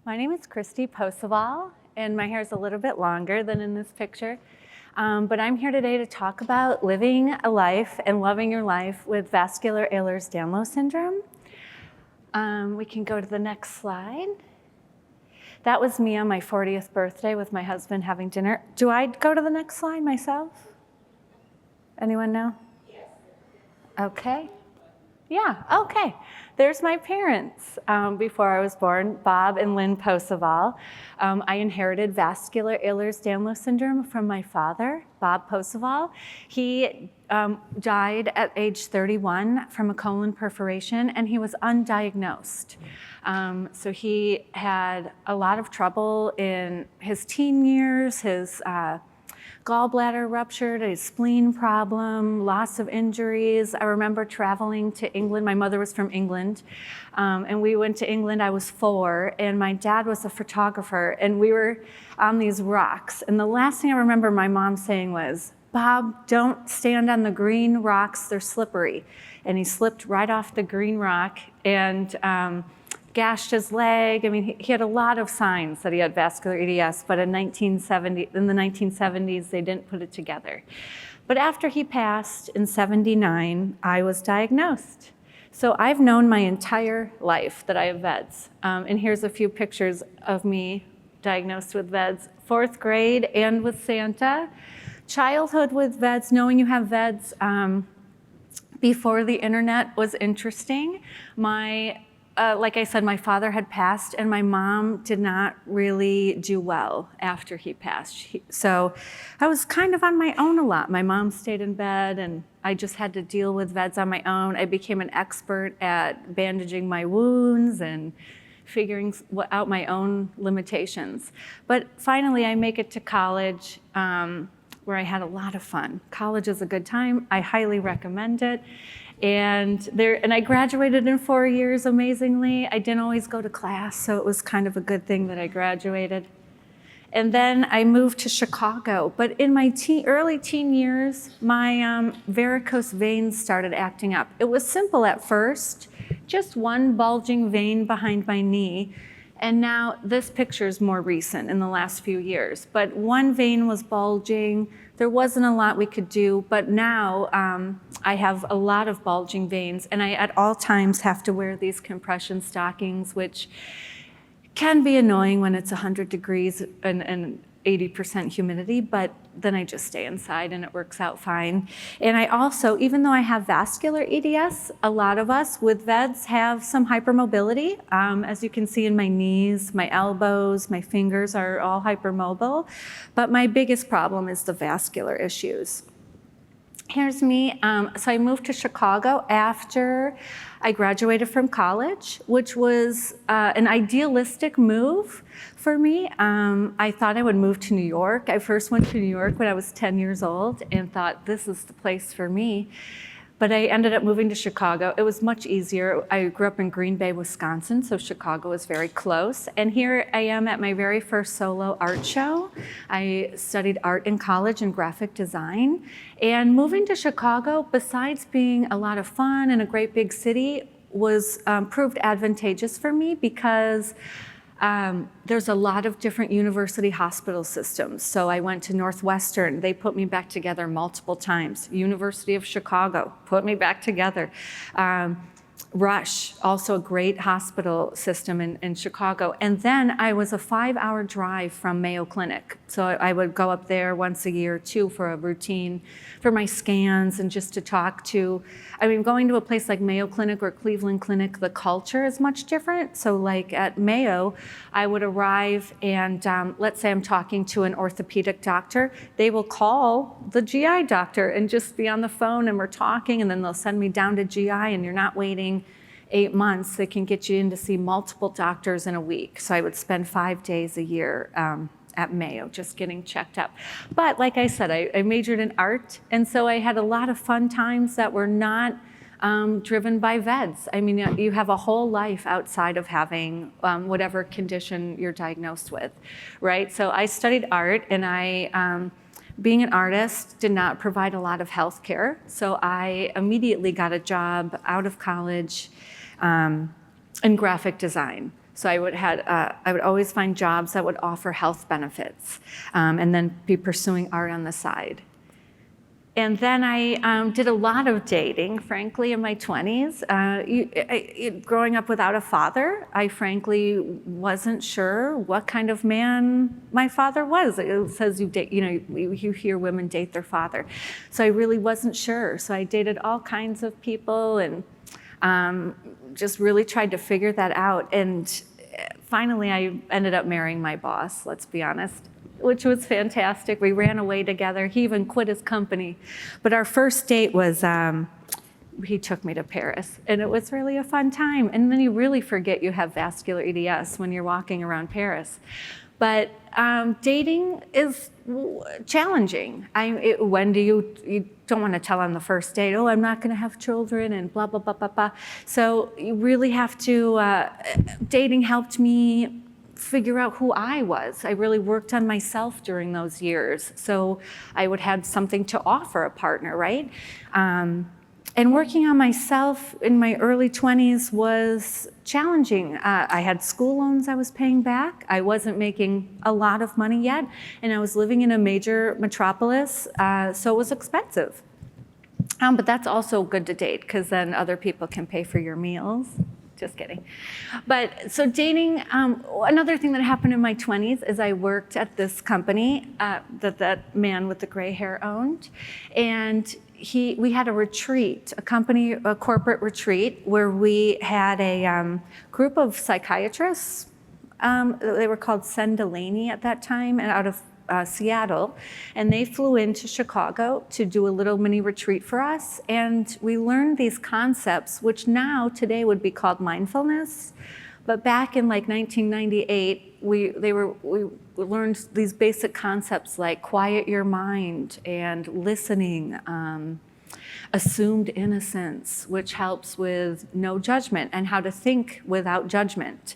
My name is Kristi Posival, and my hair is a little bit longer than in this picture. But I'm here today to talk about living a life and loving your life with vascular Ehlers-Danlos syndrome. We can go to the next slide. That was me on my 40th birthday with my husband having dinner. Do I go to the next slide myself? Anyone know? Yes. Okay. Yeah, okay. There's my parents before I was born, Bob and Lynn Posival. I inherited vascular Ehlers-Danlos syndrome from my father, Bob Posival. He died at age 31 from a colon perforation, and he was undiagnosed. So he had a lot of trouble in his teen years, his gallbladder ruptured, a spleen problem, lots of injuries. I remember traveling to England. My mother was from England, and we went to England. I was 4, and my dad was a photographer, and we were on these rocks. And the last thing I remember my mom saying was, "Bob, don't stand on the green rocks, they're slippery." And he slipped right off the green rock and gashed his leg. I mean, he had a lot of signs that he had vascular EDS, but in the 1970s, they didn't put it together. But after he passed in '79, I was diagnosed. So I've known my entire life that I have vEDS. And here's a few pictures of me diagnosed with vEDS, 4th grade and with Santa. Childhood with vEDS, knowing you have vEDS before the internet was interesting. Like I said, my father had passed, and my mom did not really do well after he passed. So I was kind of on my own a lot. My mom stayed in bed, and I just had to deal with vEDS on my own. I became an expert at bandaging my wounds and figuring out my own limitations. But finally, I make it to college, where I had a lot of fun. College is a good time. I highly recommend it. And I graduated in 4 years, amazingly. I didn't always go to class, so it was kind of a good thing that I graduated. And then I moved to Chicago. But in my early teen years, my varicose veins started acting up. It was simple at first, just one bulging vein behind my knee. And now this picture is more recent, in the last few years. But one vein was bulging. There wasn't a lot we could do, but now I have a lot of bulging veins, and I at all times have to wear these compression stockings, which can be annoying when it's 100 degrees and 80% humidity, but then I just stay inside and it works out fine. And I also, even though I have vascular EDS, a lot of us with vEDS have some hypermobility. As you can see in my knees, my elbows, my fingers are all hypermobile. But my biggest problem is the vascular issues. Here's me. So I moved to Chicago after I graduated from college, which was an idealistic move for me. I thought I would move to New York. I first went to New York when I was 10 years old and thought this is the place for me. But I ended up moving to Chicago. It was much easier. I grew up in Green Bay, Wisconsin, so Chicago was very close. And here I am at my very first solo art show. I studied art in college and graphic design. And moving to Chicago, besides being a lot of fun and a great big city, was proved advantageous for me because there's a lot of different university hospital systems. So I went to Northwestern. They put me back together multiple times. University of Chicago put me back together. Rush, also a great hospital system in Chicago. And then I was a 5-hour drive from Mayo Clinic. So I would go up there once a year too for a routine, for my scans and just to talk to, going to a place like Mayo Clinic or Cleveland Clinic, the culture is much different. So like at Mayo, I would arrive and let's say I'm talking to an orthopedic doctor, they will call the GI doctor and just be on the phone and we're talking, and then they'll send me down to GI, and you're not waiting 8 months. They can get you in to see multiple doctors in a week. So I would spend 5 days a year at Mayo just getting checked up. But like I said, I majored in art, and so I had a lot of fun times that were not driven by vEDS. You have a whole life outside of having whatever condition you're diagnosed with, right? So I studied art, and being an artist did not provide a lot of health care. So I immediately got a job out of college in graphic design. So I would always find jobs that would offer health benefits, and then be pursuing art on the side. And then I did a lot of dating, frankly, in my 20s. Growing up without a father, I frankly wasn't sure what kind of man my father was. It says you date, you hear women date their father. So I really wasn't sure. So I dated all kinds of people and just really tried to figure that out. And finally, I ended up marrying my boss, let's be honest, which was fantastic. We ran away together. He even quit his company. But our first date was, he took me to Paris, and it was really a fun time. And then you really forget you have vascular EDS when you're walking around Paris. But dating is challenging. When you don't want to tell on the first date, oh, I'm not going to have children and blah, blah, blah, blah, blah. So you really have to, dating helped me figure out who I was. I really worked on myself during those years. So I would have something to offer a partner, right? And working on myself in my early 20s was challenging. I had school loans I was paying back. I wasn't making a lot of money yet, and I was living in a major metropolis, so it was expensive. But that's also good to date, because then other people can pay for your meals. Just kidding. But so dating, another thing that happened in my 20s is I worked at this company that man with the gray hair owned. And we had a retreat, a corporate retreat, where we had a group of psychiatrists. They were called Sendelaney at that time, and out of Seattle, and they flew into Chicago to do a little mini retreat for us, and we learned these concepts, which now today would be called mindfulness, but back in like 1998, we learned these basic concepts like quiet your mind and listening, assumed innocence, which helps with no judgment, and how to think without judgment,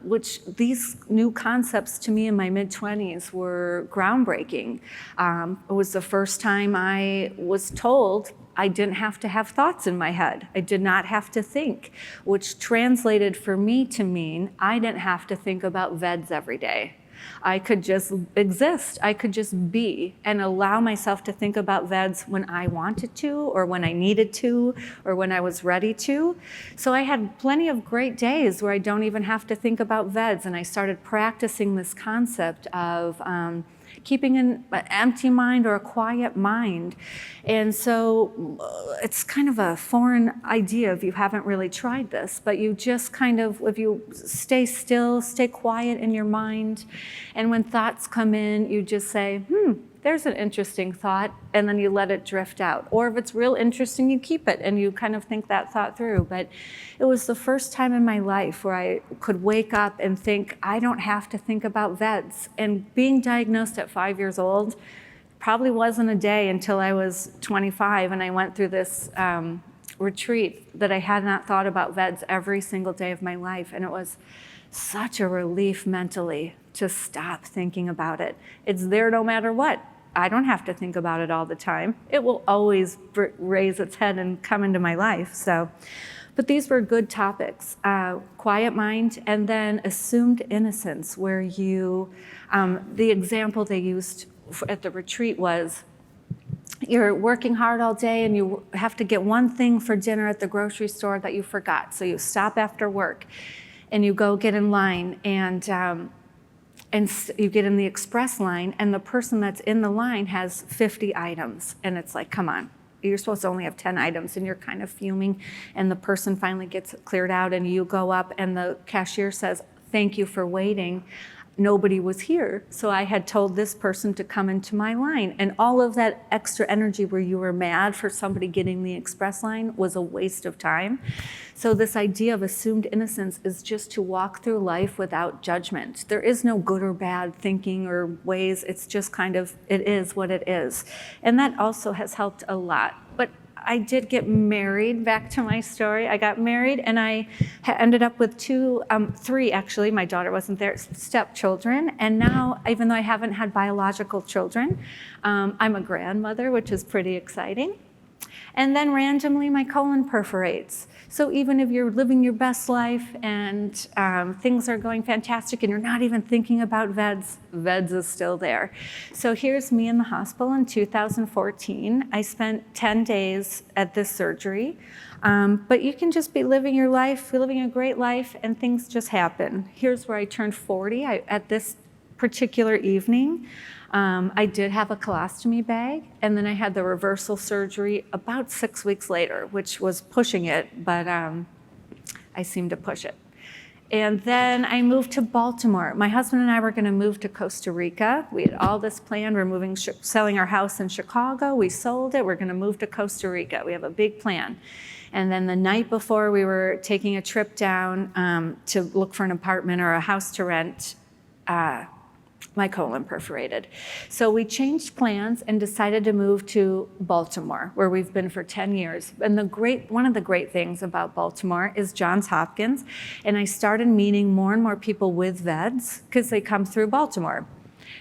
which these new concepts to me in my mid-20s were groundbreaking. It was the first time I was told I didn't have to have thoughts in my head. I did not have to think, which translated for me to mean I didn't have to think about vEDS every day. I could just exist. I could just be and allow myself to think about vEDS when I wanted to, or when I needed to, or when I was ready to. So I had plenty of great days where I don't even have to think about vEDS, and I started practicing this concept of keeping an empty mind or a quiet mind. And so it's kind of a foreign idea if you haven't really tried this, but you just kind of, if you stay still, stay quiet in your mind, and when thoughts come in, you just say, there's an interesting thought, and then you let it drift out. Or if it's real interesting, you keep it and you kind of think that thought through. But it was the first time in my life where I could wake up and think, I don't have to think about vEDS. And being diagnosed at 5 years old probably wasn't a day until I was 25, and I went through this retreat that I had not thought about vEDS every single day of my life. And it was such a relief mentally to stop thinking about it. It's there no matter what. I don't have to think about it all the time. It will always raise its head and come into my life. So, but these were good topics. Quiet mind, and then assumed innocence, where you, the example they used at the retreat was, you're working hard all day and you have to get one thing for dinner at the grocery store that you forgot. So you stop after work and you go get in line, and you get in the express line, and the person that's in the line has 50 items. And it's like, come on, you're supposed to only have 10 items, and you're kind of fuming. And the person finally gets cleared out, and you go up, and the cashier says, thank you for waiting. Nobody was here, so I had told this person to come into my line. And all of that extra energy where you were mad for somebody getting the express line was a waste of time. So this idea of assumed innocence is just to walk through life without judgment. There is no good or bad thinking or ways. It's just kind of, it is what it is. And that also has helped a lot. But I did get married, back to my story. I got married, and I ended up with three actually, my daughter wasn't there, stepchildren. And now, even though I haven't had biological children, I'm a grandmother, which is pretty exciting. And then randomly my colon perforates. So even if you're living your best life and things are going fantastic and you're not even thinking about vEDS, vEDS is still there. So here's me in the hospital in 2014. I spent 10 days at this surgery. But you can just be living your life, living a great life, and things just happen. Here's where I turned 40. At this particular evening, I did have a colostomy bag, and then I had the reversal surgery about 6 weeks later, which was pushing it, but I seemed to push it. And then I moved to Baltimore. My husband and I were gonna move to Costa Rica. We had all this planned. We're selling our house in Chicago. We sold it. We're gonna move to Costa Rica. We have a big plan. And then the night before we were taking a trip down to look for an apartment or a house to rent, my colon perforated. So we changed plans and decided to move to Baltimore, where we've been for 10 years. And one of the great things about Baltimore is Johns Hopkins. And I started meeting more and more people with vEDS because they come through Baltimore.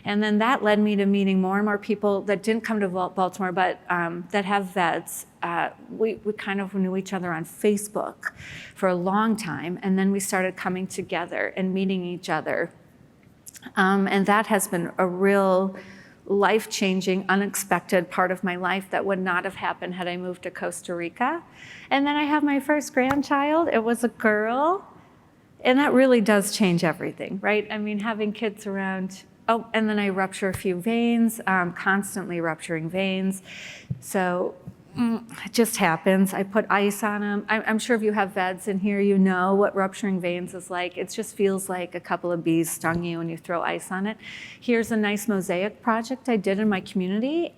And then that led me to meeting more and more people that didn't come to Baltimore, but that have vEDS. We kind of knew each other on Facebook for a long time. And then we started coming together and meeting each other. And that has been a real life-changing, unexpected part of my life that would not have happened had I moved to Costa Rica. And then I have my first grandchild. It was a girl. And that really does change everything, right? I mean, having kids around. Oh, and then I rupture a few veins, constantly rupturing veins. So it just happens. I put ice on them. I'm sure if you have vEDS in here, you know what rupturing veins is like. It just feels like a couple of bees stung you and you throw ice on it. Here's a nice mosaic project I did in my community.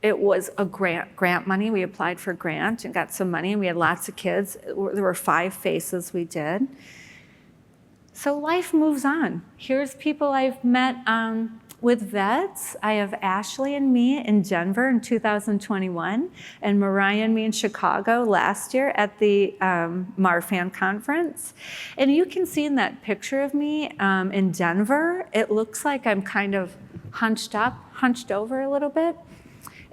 It was a grant money. We applied for a grant and got some money, and we had lots of kids. There were 5 faces we did. So life moves on. Here's people I've met with vEDS. I have Ashley and me in Denver in 2021, and Mariah and me in Chicago last year at the Marfan conference. And you can see in that picture of me in Denver, it looks like I'm kind of hunched over a little bit.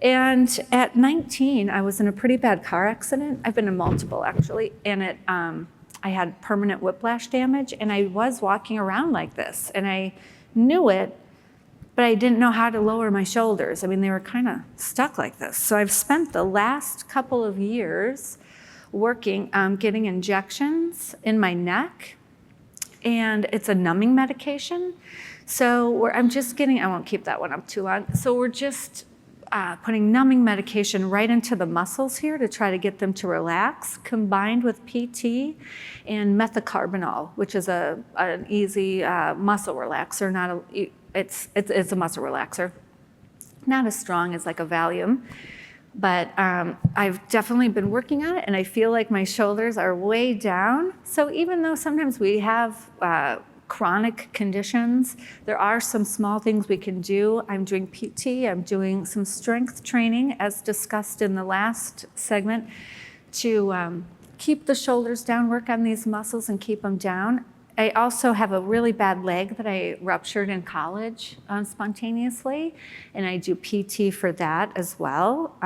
And at 19, I was in a pretty bad car accident. I've been in multiple, actually, and I had permanent whiplash damage, and I was walking around like this, and I knew it, but I didn't know how to lower my shoulders. I mean, they were kind of stuck like this. So I've spent the last couple of years working, getting injections in my neck, and it's a numbing medication. So I'm just getting, I won't keep that one up too long. So we're just putting numbing medication right into the muscles here to try to get them to relax, combined with PT and methocarbamol, which is an easy muscle relaxer. It's a muscle relaxer, not as strong as like a Valium, but I've definitely been working on it, and I feel like my shoulders are way down. So even though sometimes we have chronic conditions, there are some small things we can do. I'm doing PT, I'm doing some strength training, as discussed in the last segment, to keep the shoulders down, work on these muscles and keep them down. I also have a really bad leg that I ruptured in college spontaneously, and I do PT for that as well,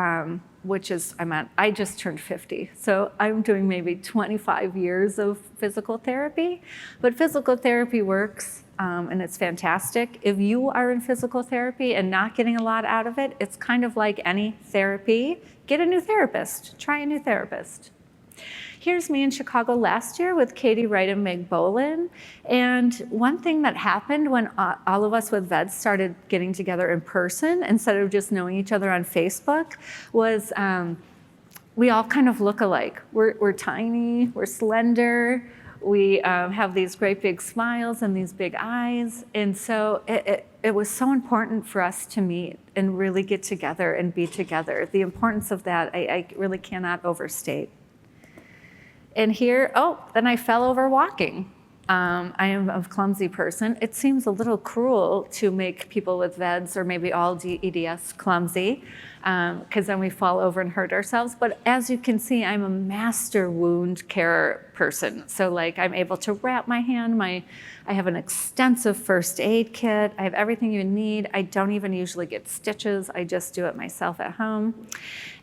which is, I just turned 50, so I'm doing maybe 25 years of physical therapy, but physical therapy works, and it's fantastic. If you are in physical therapy and not getting a lot out of it, it's kind of like any therapy. Get a new therapist, try a new therapist. Here's me in Chicago last year with Katie Wright and Meg Bolin. And one thing that happened when all of us with vEDS started getting together in person, instead of just knowing each other on Facebook, was we all kind of look alike. We're tiny, we're slender, we have these great big smiles and these big eyes. And so it was so important for us to meet and really get together and be together. The importance of that, I really cannot overstate. And here, then I fell over walking. I am a clumsy person. It seems a little cruel to make people with vEDS or maybe all EDS clumsy, because then we fall over and hurt ourselves. But as you can see, I'm a master wound care person. So like I'm able to wrap my hand, I have an extensive first aid kit. I have everything you need. I don't even usually get stitches. I just do it myself at home.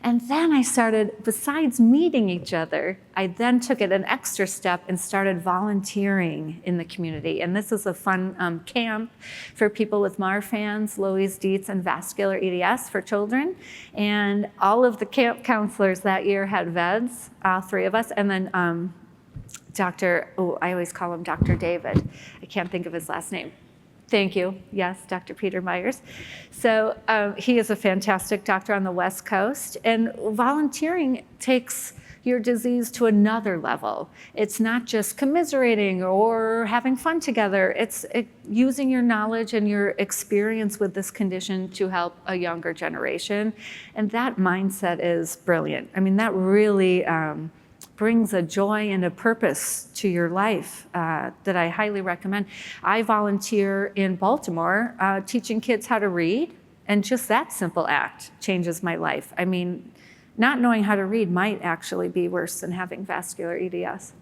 And then I started, besides meeting each other, I then took it an extra step and started volunteering in the community. And this is a fun camp for people with Marfan's, Loeys Dietz, and vascular EDS for children. And all of the camp counselors that year had vEDS, all three of us, and then I always call him Dr. David. I can't think of his last name. Thank you. Yes, Dr. Peter Myers. So he is a fantastic doctor on the West Coast. And volunteering takes your disease to another level. It's not just commiserating or having fun together. It's using your knowledge and your experience with this condition to help a younger generation. And that mindset is brilliant. I mean, that really brings a joy and a purpose to your life that I highly recommend. I volunteer in Baltimore teaching kids how to read, and just that simple act changes my life. I mean, not knowing how to read might actually be worse than having vascular EDS.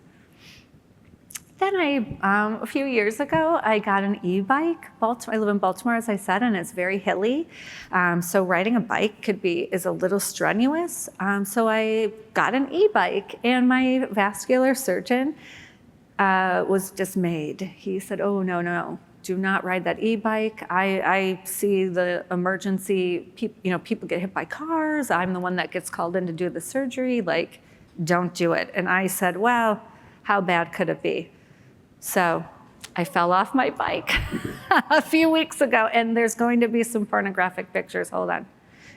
Then a few years ago, I got an e-bike. I live in Baltimore, as I said, and it's very hilly. So riding a bike is a little strenuous. So I got an e-bike, and my vascular surgeon was dismayed. He said, "Oh, no, do not ride that e-bike. I see the emergency, people get hit by cars. I'm the one that gets called in to do the surgery. Like, don't do it." And I said, well, how bad could it be? So I fell off my bike a few weeks ago, and there's going to be some pornographic pictures. Hold on.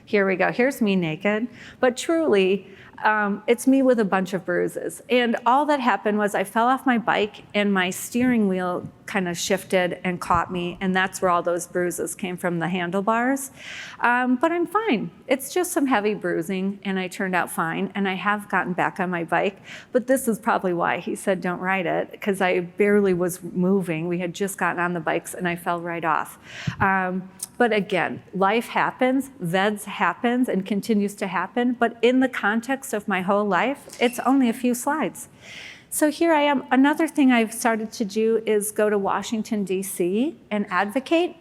Here we go. Here's me naked. But truly, it's me with a bunch of bruises. And all that happened was I fell off my bike, and my steering wheel kind of shifted and caught me, and that's where all those bruises came from, the handlebars. But I'm fine. It's just some heavy bruising, and I turned out fine, and I have gotten back on my bike. But this is probably why he said don't ride it, because I barely was moving. We had just gotten on the bikes, and I fell right off. But again, life happens, vEDS happens and continues to happen, but in the context of my whole life, it's only a few slides. So here I am. Another thing I've started to do is go to Washington, D.C. and advocate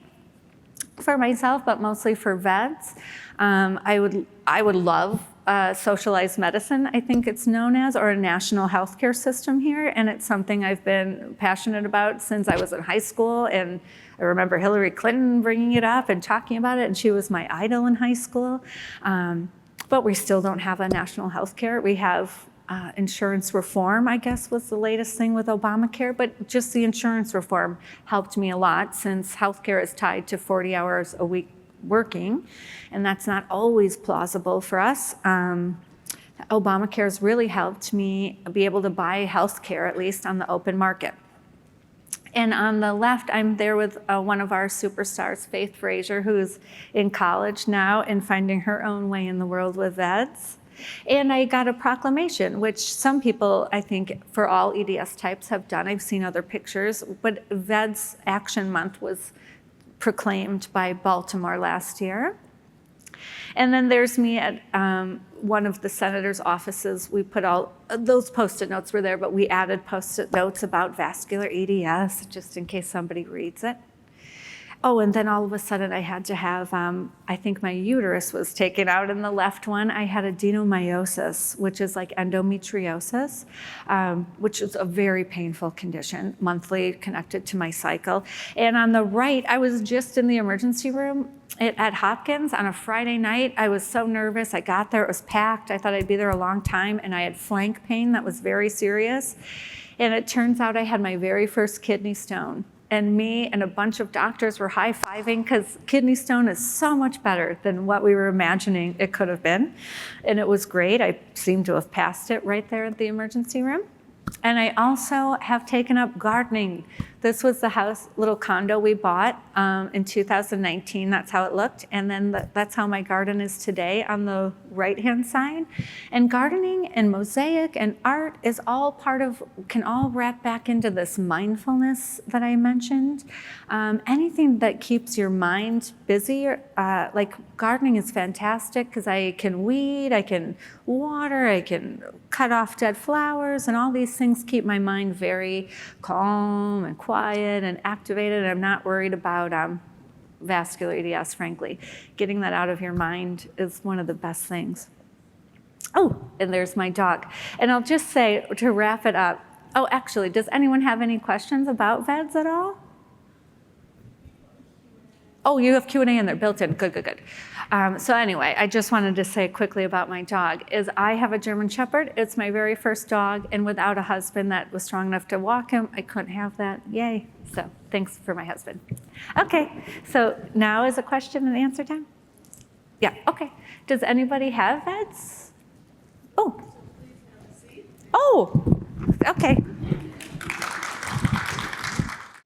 for myself, but mostly for vEDS. I would love socialized medicine, I think it's known as, or a national healthcare system here, and it's something I've been passionate about since I was in high school, and I remember Hillary Clinton bringing it up and talking about it, and she was my idol in high school. But we still don't have a national healthcare. We have insurance reform, I guess, was the latest thing with Obamacare, but just the insurance reform helped me a lot, since healthcare is tied to 40 hours a week working, and that's not always plausible for us. Obamacare has really helped me be able to buy health care, at least on the open market. And on the left, I'm there with one of our superstars, Faith Frazier, who's in college now and finding her own way in the world with vEDS. And I got a proclamation, which some people, I think, for all EDS types have done. I've seen other pictures, but vEDS Action Month was proclaimed by Baltimore last year. And then there's me at one of the senator's offices. We put all those Post-it notes were there, but we added Post-it notes about vascular EDS just in case somebody reads it. Oh, and then all of a sudden I had to have, I think my uterus was taken out in the left one. I had adenomyosis, which is like endometriosis, which is a very painful condition, monthly, connected to my cycle. And on the right, I was just in the emergency room at Hopkins on a Friday night. I was so nervous. I got there, it was packed. I thought I'd be there a long time, and I had flank pain that was very serious. And it turns out I had my very first kidney stone. And me and a bunch of doctors were high-fiving, because kidney stone is so much better than what we were imagining it could have been. And it was great. I seem to have passed it right there at the emergency room. And I also have taken up gardening This was the house, little condo we bought in 2019. That's how it looked. And then that's how my garden is today on the right-hand side. And gardening and mosaic and art is all can all wrap back into this mindfulness that I mentioned. Anything that keeps your mind busy, like gardening is fantastic because I can weed, I can water, I can cut off dead flowers, and all these things keep my mind very calm and quiet and activated. I'm not worried about vascular EDS, frankly. Getting that out of your mind is one of the best things. Oh, and there's my dog. And I'll just say, to wrap it up, oh, actually, does anyone have any questions about vEDS at all? Oh, you have Q&A in there built in. Good, good, good. So anyway, I just wanted to say quickly about my dog is I have a German Shepherd. It's my very first dog, and without a husband that was strong enough to walk him, I couldn't have that. Yay. So thanks for my husband. Okay, so now is a question and answer time? Yeah, okay. Does anybody have vEDS? Oh. Oh, okay.